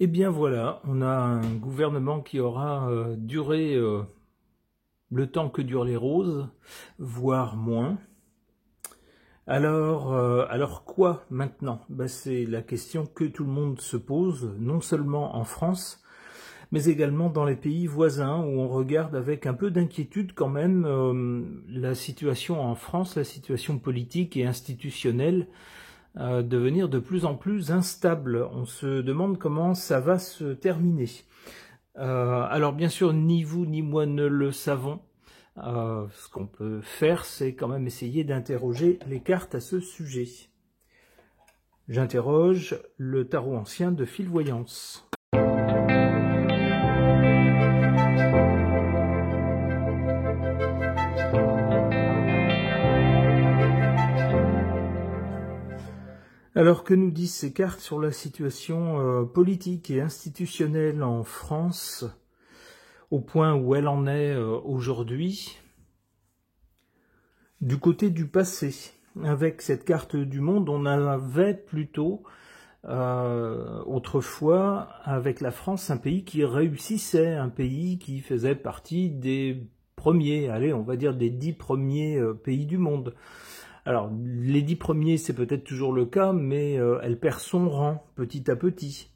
Eh bien voilà, on a un gouvernement qui aura duré le temps que durent les roses, voire moins. Alors quoi maintenant? C'est la question que tout le monde se pose, non seulement en France, mais également dans les pays voisins, où on regarde avec un peu d'inquiétude quand même la situation en France, la situation politique et institutionnelle, devenir de plus en plus instable. On se demande comment ça va se terminer. Alors bien sûr, ni vous ni moi ne le savons. Ce qu'on peut faire, c'est quand même essayer d'interroger les cartes à ce sujet. J'interroge le tarot ancien de Fil-Voyance. Alors que nous disent ces cartes sur la situation politique et institutionnelle en France, au point où elle en est aujourd'hui? Du côté du passé, avec cette carte du monde, on avait plutôt autrefois avec la France un pays qui réussissait, un pays qui faisait partie des premiers, allez, on va dire des 10 premiers pays du monde. Alors, les 10 premiers, c'est peut-être toujours le cas, mais elle perd son rang petit à petit.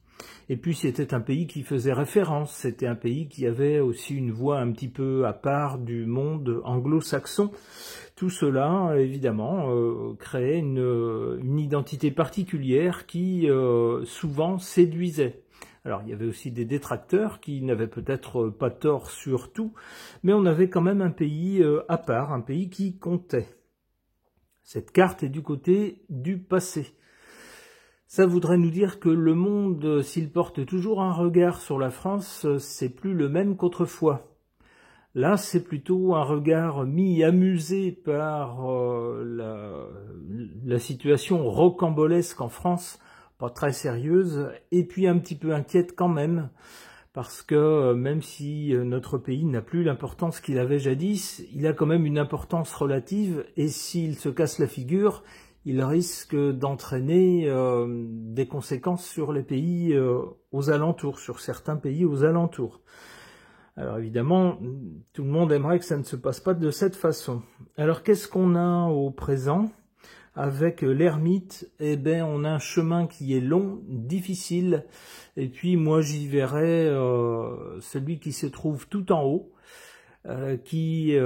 Et puis, c'était un pays qui faisait référence, c'était un pays qui avait aussi une voix un petit peu à part du monde anglo-saxon. Tout cela, évidemment, créait une identité particulière qui, souvent, séduisait. Alors, il y avait aussi des détracteurs qui n'avaient peut-être pas tort sur tout, mais on avait quand même un pays à part, un pays qui comptait. Cette carte est du côté du passé. Ça voudrait nous dire que le monde, s'il porte toujours un regard sur la France, c'est plus le même qu'autrefois. Là, c'est plutôt un regard mi-amusé par la situation rocambolesque en France, pas très sérieuse, et puis un petit peu inquiète quand même, parce que même si notre pays n'a plus l'importance qu'il avait jadis, il a quand même une importance relative, et s'il se casse la figure, il risque d'entraîner des conséquences sur les pays aux alentours, sur certains pays aux alentours. Alors évidemment, tout le monde aimerait que ça ne se passe pas de cette façon. Alors qu'est-ce qu'on a au présent? Avec l'ermite, eh bien, on a un chemin qui est long, difficile, et puis moi j'y verrai celui qui se trouve tout en haut, qui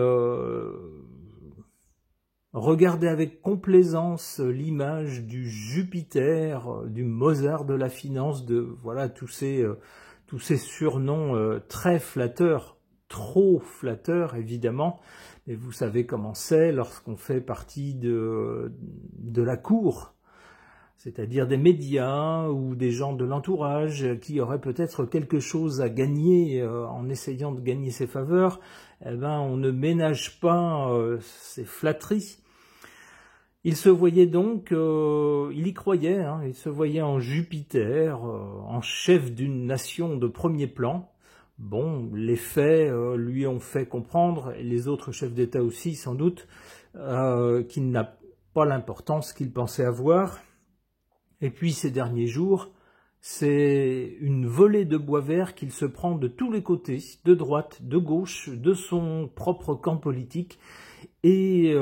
regardait avec complaisance l'image du Jupiter, du Mozart de la finance, de voilà tous ces surnoms très flatteurs, trop flatteurs évidemment, mais vous savez comment c'est lorsqu'on fait partie de la cour, c'est-à-dire des médias ou des gens de l'entourage qui auraient peut-être quelque chose à gagner en essayant de gagner ses faveurs. Eh ben, on ne ménage pas ces flatteries. Il se voyait donc, il y croyait, hein, il se voyait en Jupiter, en chef d'une nation de premier plan. Bon, les faits lui ont fait comprendre, et les autres chefs d'État aussi sans doute, qu'il n'a pas l'importance qu'il pensait avoir. Et puis ces derniers jours, c'est une volée de bois vert qu'il se prend de tous les côtés, de droite, de gauche, de son propre camp politique, et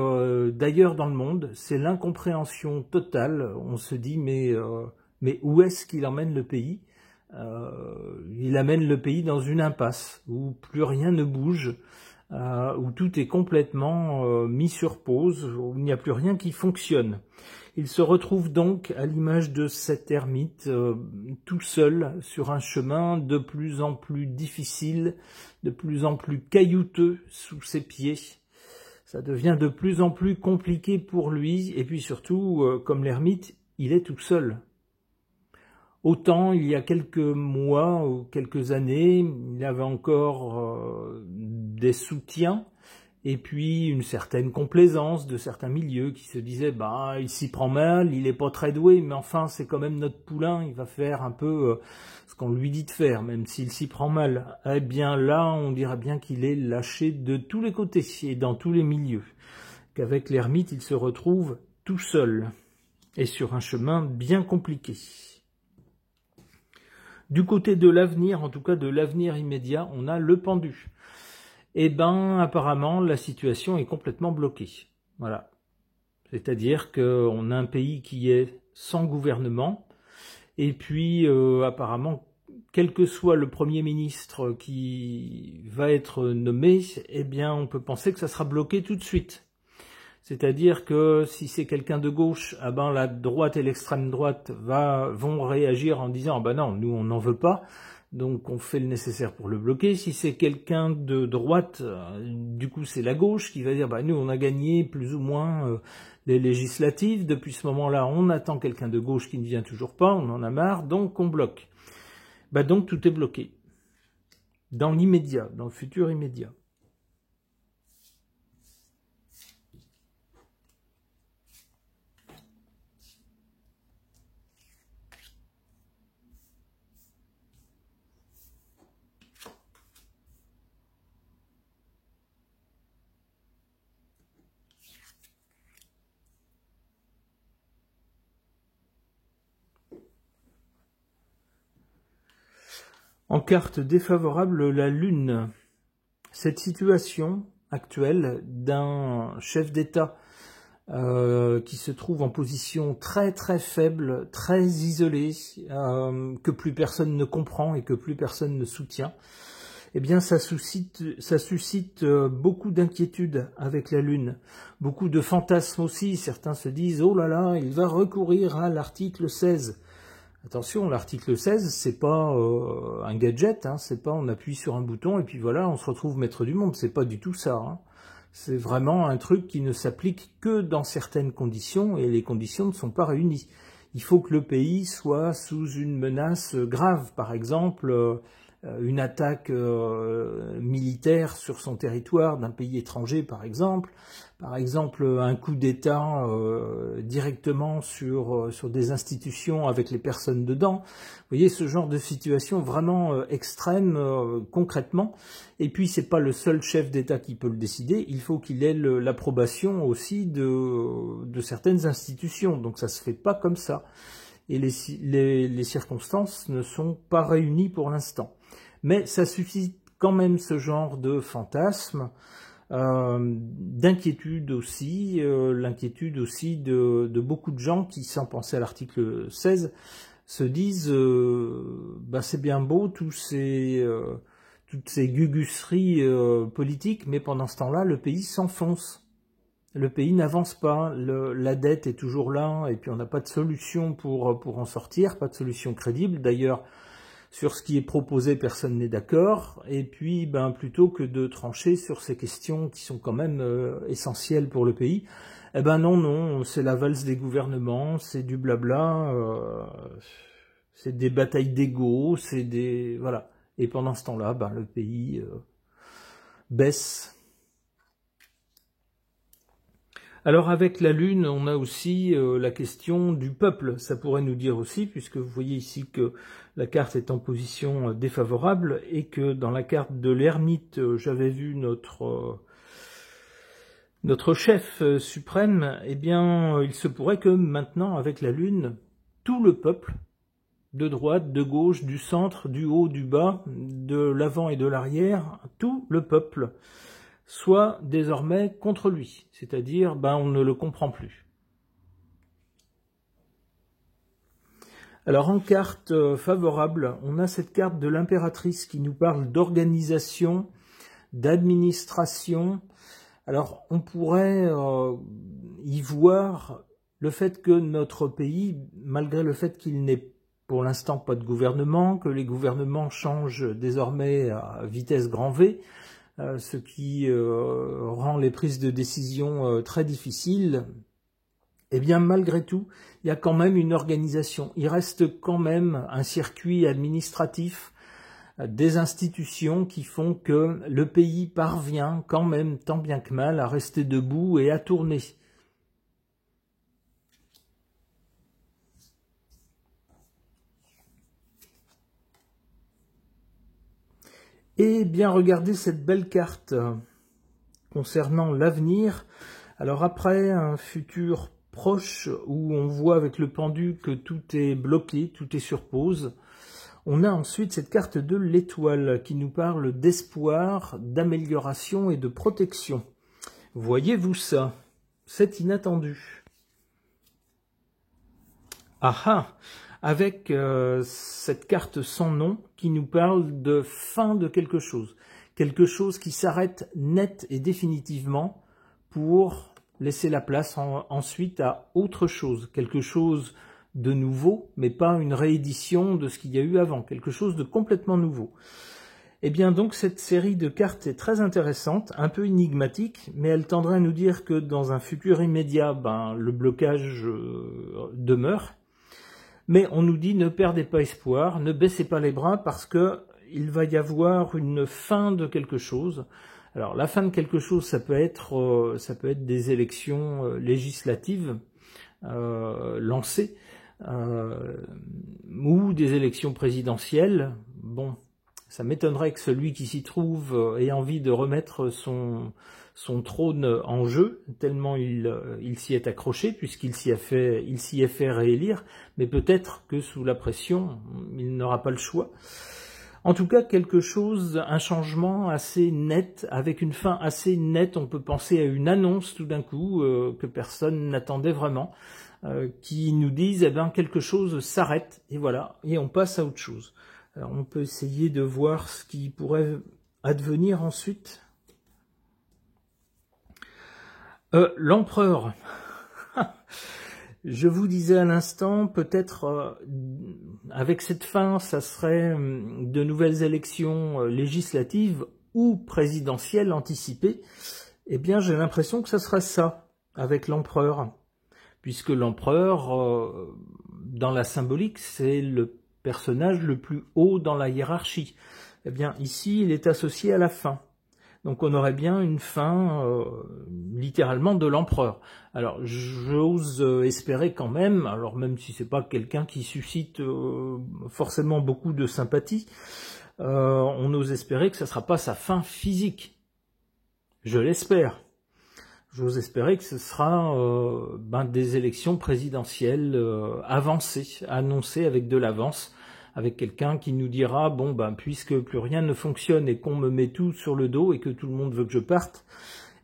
d'ailleurs dans le monde, c'est l'incompréhension totale. On se dit mais où est-ce qu'il emmène le pays? Il amène le pays dans une impasse où plus rien ne bouge, où tout est complètement mis sur pause, où il n'y a plus rien qui fonctionne. Il se retrouve donc à l'image de cet ermite, tout seul sur un chemin de plus en plus difficile, de plus en plus caillouteux sous ses pieds. Ça devient de plus en plus compliqué pour lui, et puis surtout, comme l'ermite, il est tout seul. Autant il y a quelques mois ou quelques années, il avait encore des soutiens, et puis une certaine complaisance de certains milieux qui se disaient « il s'y prend mal, il est pas très doué, mais enfin c'est quand même notre poulain, il va faire un peu ce qu'on lui dit de faire, même s'il s'y prend mal. » Eh bien là, on dirait bien qu'il est lâché de tous les côtés et dans tous les milieux, qu'avec l'ermite, il se retrouve tout seul, et sur un chemin bien compliqué. Du côté de l'avenir, en tout cas de l'avenir immédiat, on a le pendu. Eh ben, apparemment, la situation est complètement bloquée. Voilà. C'est-à-dire qu'on a un pays qui est sans gouvernement, et puis apparemment, quel que soit le Premier ministre qui va être nommé, eh bien, on peut penser que ça sera bloqué tout de suite. C'est-à-dire que si c'est quelqu'un de gauche, ah ben la droite et l'extrême droite vont réagir en disant ah ben non, nous on n'en veut pas, donc on fait le nécessaire pour le bloquer. Si c'est quelqu'un de droite, du coup c'est la gauche qui va dire bah nous on a gagné plus ou moins les législatives, depuis ce moment-là on attend quelqu'un de gauche qui ne vient toujours pas, on en a marre, donc on bloque. Bah donc tout est bloqué. Dans l'immédiat, dans le futur immédiat. En carte défavorable, la Lune. Cette situation actuelle d'un chef d'État qui se trouve en position très très faible, très isolée, que plus personne ne comprend et que plus personne ne soutient, eh bien ça suscite beaucoup d'inquiétudes avec la Lune, beaucoup de fantasmes aussi. Certains se disent « Oh là là, il va recourir à l'article 16 ». Attention, l'article 16, c'est pas un gadget, hein, c'est pas on appuie sur un bouton et puis voilà, on se retrouve maître du monde, c'est pas du tout ça. Hein. C'est vraiment un truc qui ne s'applique que dans certaines conditions et les conditions ne sont pas réunies. Il faut que le pays soit sous une menace grave, par exemple une attaque militaire sur son territoire d'un pays étranger, par exemple un coup d'État directement sur des institutions avec les personnes dedans. Vous voyez ce genre de situation vraiment extrême concrètement. Et puis c'est pas le seul chef d'État qui peut le décider, il faut qu'il ait l'approbation aussi de certaines institutions. Donc ça se fait pas comme ça. Et les circonstances ne sont pas réunies pour l'instant. Mais ça suscite quand même ce genre de fantasme, d'inquiétude aussi, l'inquiétude aussi de beaucoup de gens qui, sans penser à l'article 16, se disent bah c'est bien beau toutes ces gugusseries politiques, mais pendant ce temps-là, le pays s'enfonce. Le pays n'avance pas, la dette est toujours là, et puis on n'a pas de solution pour en sortir, pas de solution crédible. D'ailleurs, sur ce qui est proposé, personne n'est d'accord. Et puis, ben, plutôt que de trancher sur ces questions qui sont quand même essentielles pour le pays, eh ben non, c'est la valse des gouvernements, c'est du blabla, c'est des batailles d'ego, c'est des... voilà. Et pendant ce temps-là, ben, le pays baisse. Alors avec la Lune, on a aussi la question du peuple, ça pourrait nous dire aussi, puisque vous voyez ici que la carte est en position défavorable, et que dans la carte de l'ermite, j'avais vu notre chef suprême, eh bien il se pourrait que maintenant, avec la Lune, tout le peuple, de droite, de gauche, du centre, du haut, du bas, de l'avant et de l'arrière, tout le peuple soit désormais contre lui, c'est-à-dire ben, on ne le comprend plus. Alors en carte favorable, on a cette carte de l'impératrice qui nous parle d'organisation, d'administration. Alors on pourrait y voir le fait que notre pays, malgré le fait qu'il n'ait pour l'instant pas de gouvernement, que les gouvernements changent désormais à vitesse grand V, ce qui rend les prises de décision très difficiles, eh bien malgré tout, il y a quand même une organisation. Il reste quand même un circuit administratif, des institutions qui font que le pays parvient quand même, tant bien que mal, à rester debout et à tourner. Et bien regardez cette belle carte concernant l'avenir. Alors après un futur proche où on voit avec le pendu que tout est bloqué, tout est sur pause, On a ensuite cette carte de l'étoile qui nous parle d'espoir, d'amélioration et de protection. Voyez-vous ça? C'est inattendu. Ah, avec cette carte sans nom qui nous parle de fin de quelque chose qui s'arrête net et définitivement pour laisser la place ensuite à autre chose, quelque chose de nouveau, mais pas une réédition de ce qu'il y a eu avant, quelque chose de complètement nouveau. Eh bien donc cette série de cartes est très intéressante, un peu énigmatique, mais elle tendrait à nous dire que dans un futur immédiat, le blocage demeure. Mais on nous dit ne perdez pas espoir, ne baissez pas les bras parce que il va y avoir une fin de quelque chose. Alors la fin de quelque chose, ça peut être des élections législatives lancées ou des élections présidentielles. Bon, ça m'étonnerait que celui qui s'y trouve ait envie de remettre son trône en jeu, tellement il s'y est accroché, puisqu'il s'y est fait réélire, mais peut-être que sous la pression, il n'aura pas le choix. En tout cas, un changement assez net, avec une fin assez nette. On peut penser à une annonce tout d'un coup que personne n'attendait vraiment, qui nous dise quelque chose s'arrête et voilà, et on passe à autre chose. Alors on peut essayer de voir ce qui pourrait advenir ensuite. L'empereur. Je vous disais à l'instant, peut-être avec cette fin, ça serait de nouvelles élections législatives ou présidentielles anticipées. Eh bien, j'ai l'impression que ça sera ça, avec l'empereur. Puisque l'empereur, dans la symbolique, c'est le personnage le plus haut dans la hiérarchie. Eh bien, ici, il est associé à la fin. Donc on aurait bien une fin littéralement de l'empereur. Alors j'ose espérer quand même, alors même si c'est pas quelqu'un qui suscite forcément beaucoup de sympathie, on ose espérer que ça sera pas sa fin physique. Je l'espère. J'ose espérer que ce sera des élections présidentielles avancées, annoncées avec de l'avance, avec quelqu'un qui nous dira, puisque plus rien ne fonctionne et qu'on me met tout sur le dos et que tout le monde veut que je parte,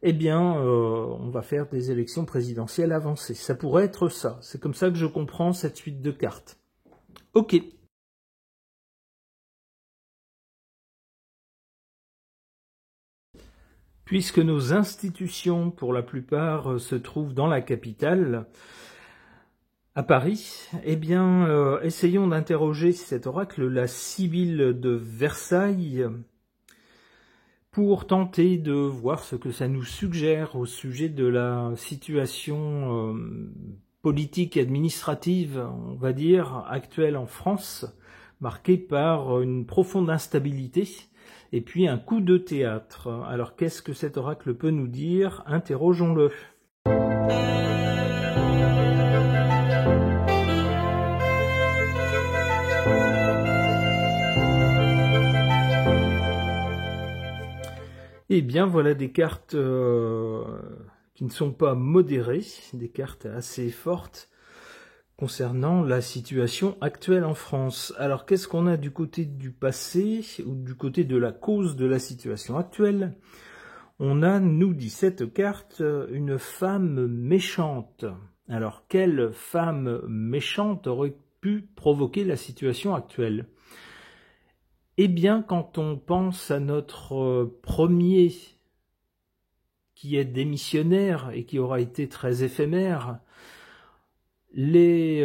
eh bien, on va faire des élections présidentielles avancées. Ça pourrait être ça. C'est comme ça que je comprends cette suite de cartes. Ok. Puisque nos institutions, pour la plupart, se trouvent dans la capitale, à Paris, eh bien, essayons d'interroger cet oracle, la Sibylle de Versailles, pour tenter de voir ce que ça nous suggère au sujet de la situation politique et administrative, on va dire, actuelle en France, marquée par une profonde instabilité et puis un coup de théâtre. Alors qu'est-ce que cet oracle peut nous dire? Interrogeons-le. Eh bien, voilà des cartes qui ne sont pas modérées, des cartes assez fortes concernant la situation actuelle en France. Alors, qu'est-ce qu'on a du côté du passé ou du côté de la cause de la situation actuelle? On a, nous dit cette carte, une femme méchante. Alors, quelle femme méchante aurait pu provoquer la situation actuelle? Eh bien, quand on pense à notre premier qui est démissionnaire et qui aura été très éphémère, les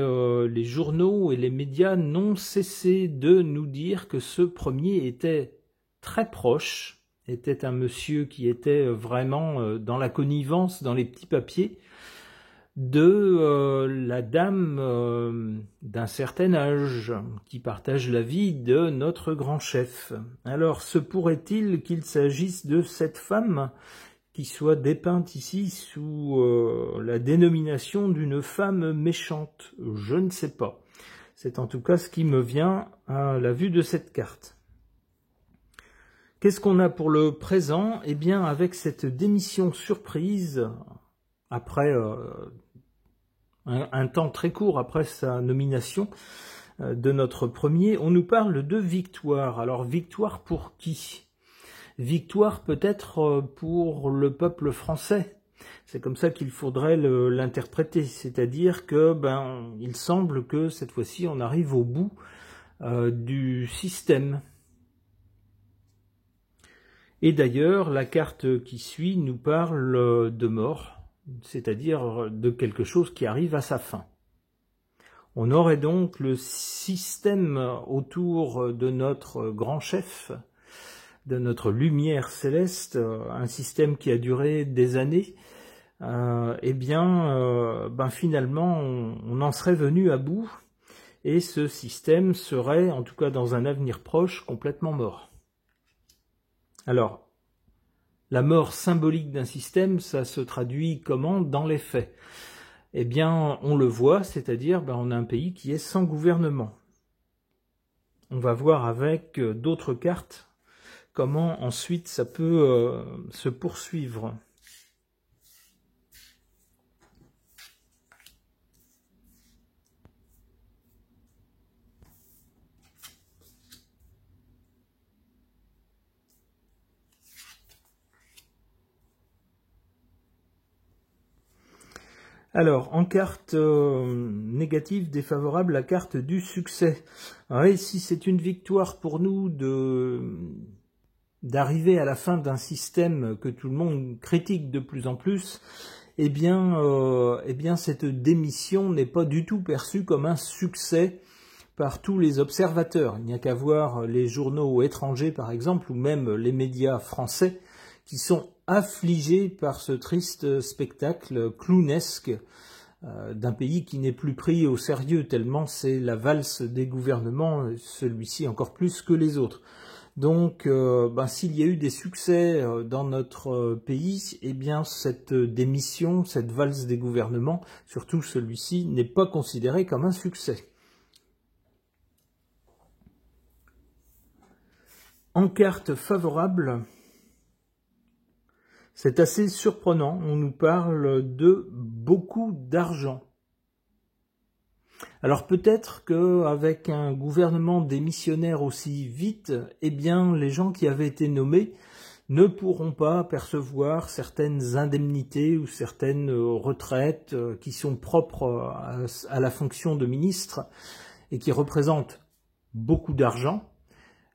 journaux et les médias n'ont cessé de nous dire que ce premier était très proche, était un monsieur qui était vraiment dans la connivence, dans les petits papiers, de la dame d'un certain âge qui partage la vie de notre grand chef. Alors, se pourrait-il qu'il s'agisse de cette femme qui soit dépeinte ici sous la dénomination d'une femme méchante? Je ne sais pas. C'est en tout cas ce qui me vient à la vue de cette carte. Qu'est-ce qu'on a pour le présent? Eh bien, avec cette démission surprise, après un temps très court après sa nomination, de notre premier, on nous parle de victoire. Alors victoire pour qui? Victoire peut-être pour le peuple français. C'est comme ça qu'il faudrait l'interpréter, c'est-à-dire que il semble que cette fois-ci on arrive au bout du système. Et d'ailleurs, la carte qui suit nous parle de mort, c'est-à-dire de quelque chose qui arrive à sa fin. On aurait donc le système autour de notre grand chef, de notre lumière céleste, un système qui a duré des années, finalement on en serait venu à bout, et ce système serait, en tout cas dans un avenir proche, complètement mort. Alors, la mort symbolique d'un système, ça se traduit comment dans les faits? Eh bien, on le voit, c'est-à-dire on a un pays qui est sans gouvernement. On va voir avec d'autres cartes comment ensuite ça peut se poursuivre. Alors, en carte négative, défavorable, la carte du succès. Alors, si c'est une victoire pour nous d'arriver à la fin d'un système que tout le monde critique de plus en plus, eh bien cette démission n'est pas du tout perçue comme un succès par tous les observateurs. Il n'y a qu'à voir les journaux étrangers, par exemple, ou même les médias français, qui sont affligés par ce triste spectacle clownesque d'un pays qui n'est plus pris au sérieux, tellement c'est la valse des gouvernements, celui-ci encore plus que les autres. Donc, s'il y a eu des succès dans notre pays, eh bien cette démission, cette valse des gouvernements, surtout celui-ci, n'est pas considéré comme un succès. En carte favorable, c'est assez surprenant, on nous parle de beaucoup d'argent. Alors peut-être qu'avec un gouvernement démissionnaire aussi vite, eh bien les gens qui avaient été nommés ne pourront pas percevoir certaines indemnités ou certaines retraites qui sont propres à la fonction de ministre et qui représentent beaucoup d'argent.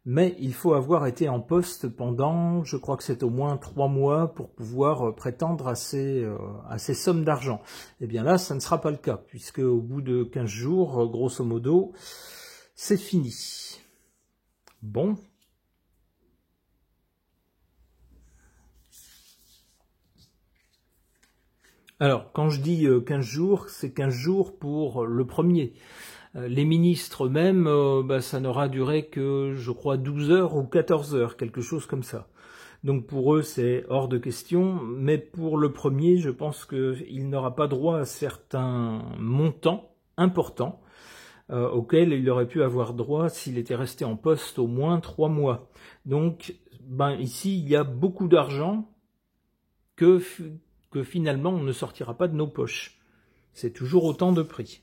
Mais il faut avoir été en poste pendant, je crois que c'est au moins 3 mois pour pouvoir prétendre à ces sommes d'argent. Eh bien là, ça ne sera pas le cas, puisque au bout de 15 jours, grosso modo, c'est fini. Bon. Alors, quand je dis 15 jours, c'est 15 jours pour le premier. Les ministres eux-mêmes, ça n'aura duré que, je crois, 12 heures ou 14 heures, quelque chose comme ça. Donc pour eux, c'est hors de question, mais pour le premier, je pense qu'il n'aura pas droit à certains montants importants auxquels il aurait pu avoir droit s'il était resté en poste au moins 3 mois. Donc, ici, il y a beaucoup d'argent que finalement, on ne sortira pas de nos poches. C'est toujours autant de prix.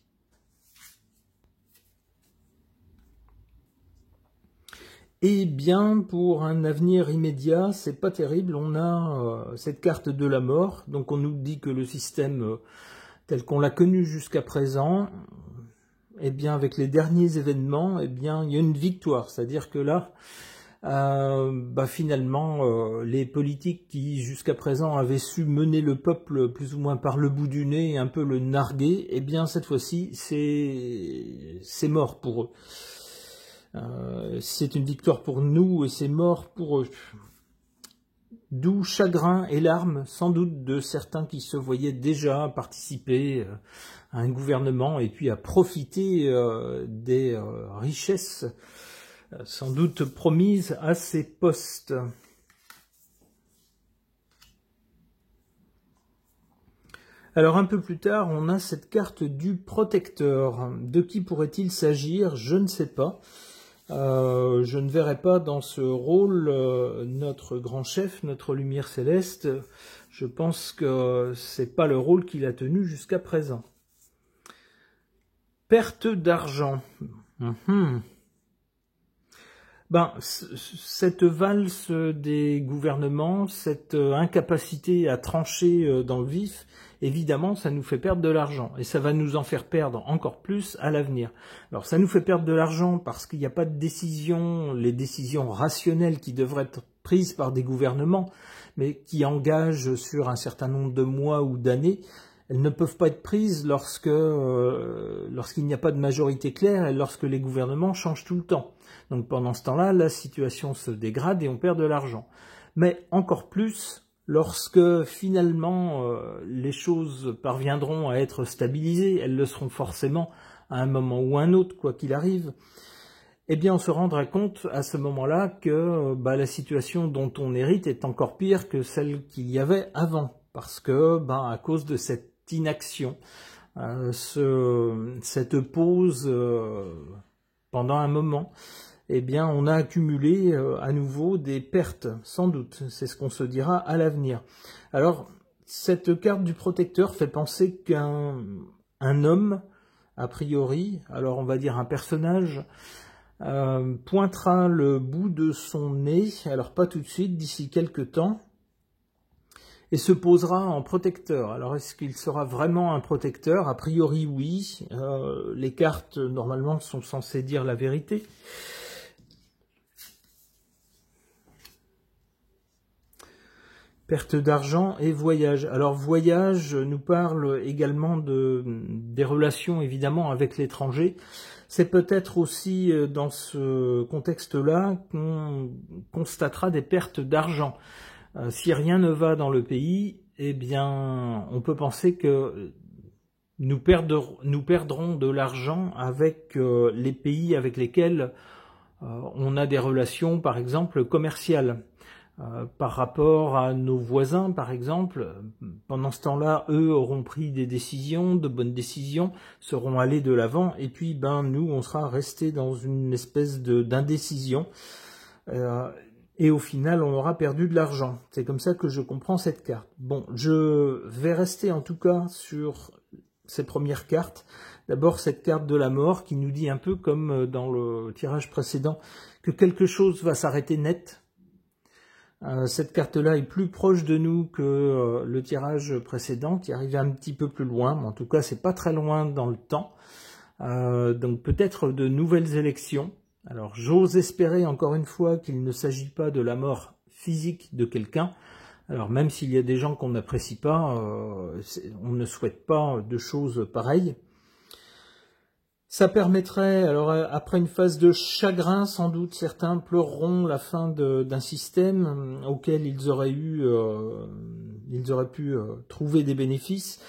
Eh bien, pour un avenir immédiat, c'est pas terrible. On a cette carte de la mort. Donc on nous dit que le système tel qu'on l'a connu jusqu'à présent, eh bien avec les derniers événements, eh bien il y a une victoire. C'est-à-dire que là, finalement, les politiques qui jusqu'à présent avaient su mener le peuple plus ou moins par le bout du nez et un peu le narguer, eh bien cette fois-ci, c'est mort pour eux. C'est une victoire pour nous et c'est mort pour eux. D'où chagrin et larmes, sans doute, de certains qui se voyaient déjà participer à un gouvernement et puis à profiter des richesses sans doute promises à ces postes. Alors un peu plus tard, on a cette carte du protecteur. De qui pourrait-il s'agir? Je ne sais pas. Je ne verrai pas dans ce rôle notre grand chef, notre lumière céleste. Je pense que c'est pas le rôle qu'il a tenu jusqu'à présent. Perte d'argent. Mhm. Ben, cette valse des gouvernements, cette incapacité à trancher dans le vif, évidemment, ça nous fait perdre de l'argent. Et ça va nous en faire perdre encore plus à l'avenir. Alors, ça nous fait perdre de l'argent parce qu'il n'y a pas de décision, les décisions rationnelles qui devraient être prises par des gouvernements, mais qui engagent sur un certain nombre de mois ou d'années. Elles ne peuvent pas être prises lorsqu'il n'y a pas de majorité claire et lorsque les gouvernements changent tout le temps. Donc pendant ce temps-là, la situation se dégrade et on perd de l'argent. Mais encore plus lorsque finalement les choses parviendront à être stabilisées, elles le seront forcément à un moment ou un autre, quoi qu'il arrive, eh bien on se rendra compte à ce moment-là que la situation dont on hérite est encore pire que celle qu'il y avait avant. Parce que à cause de cette inaction, cette pause pendant un moment, eh bien, on a accumulé à nouveau des pertes, sans doute. C'est ce qu'on se dira à l'avenir. Alors, cette carte du protecteur fait penser qu'un homme, a priori, alors on va dire un personnage, pointera le bout de son nez, alors pas tout de suite, d'ici quelques temps, et se posera en protecteur. Alors, est-ce qu'il sera vraiment un protecteur? A priori, oui. Les cartes, normalement, sont censées dire la vérité. Perte d'argent et voyage. Alors, voyage nous parle également des relations, évidemment, avec l'étranger. C'est peut-être aussi dans ce contexte-là qu'on constatera des pertes d'argent. Si rien ne va dans le pays, eh bien, on peut penser que nous perdrons de l'argent avec les pays avec lesquels on a des relations, par exemple, commerciales. Par rapport à nos voisins, par exemple, pendant ce temps-là, eux auront pris des décisions, de bonnes décisions, seront allés de l'avant, et puis nous, on sera restés dans une espèce d'indécision. Et au final, on aura perdu de l'argent. C'est comme ça que je comprends cette carte. Bon, je vais rester en tout cas sur ces premières cartes. D'abord, cette carte de la mort qui nous dit un peu comme dans le tirage précédent que quelque chose va s'arrêter net. Cette carte-là est plus proche de nous que le tirage précédent qui arrivait un petit peu plus loin. Mais en tout cas, c'est pas très loin dans le temps. Donc peut-être de nouvelles élections. Alors j'ose espérer encore une fois qu'il ne s'agit pas de la mort physique de quelqu'un. Alors même s'il y a des gens qu'on n'apprécie pas, on ne souhaite pas de choses pareilles. Ça permettrait, alors après une phase de chagrin, sans doute certains pleureront la fin d'un système auquel ils auraient pu trouver des bénéfices.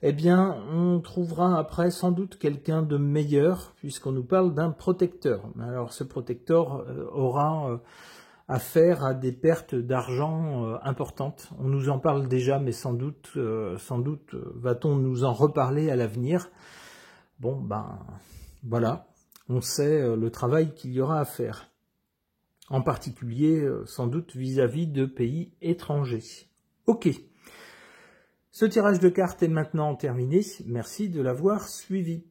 Eh bien, on trouvera après sans doute quelqu'un de meilleur, puisqu'on nous parle d'un protecteur. Alors, ce protecteur aura affaire à des pertes d'argent importantes. On nous en parle déjà, mais sans doute va-t-on nous en reparler à l'avenir. Bon, voilà, on sait le travail qu'il y aura à faire. En particulier, sans doute, vis-à-vis de pays étrangers. Ok. Ce tirage de cartes est maintenant terminé. Merci de l'avoir suivi.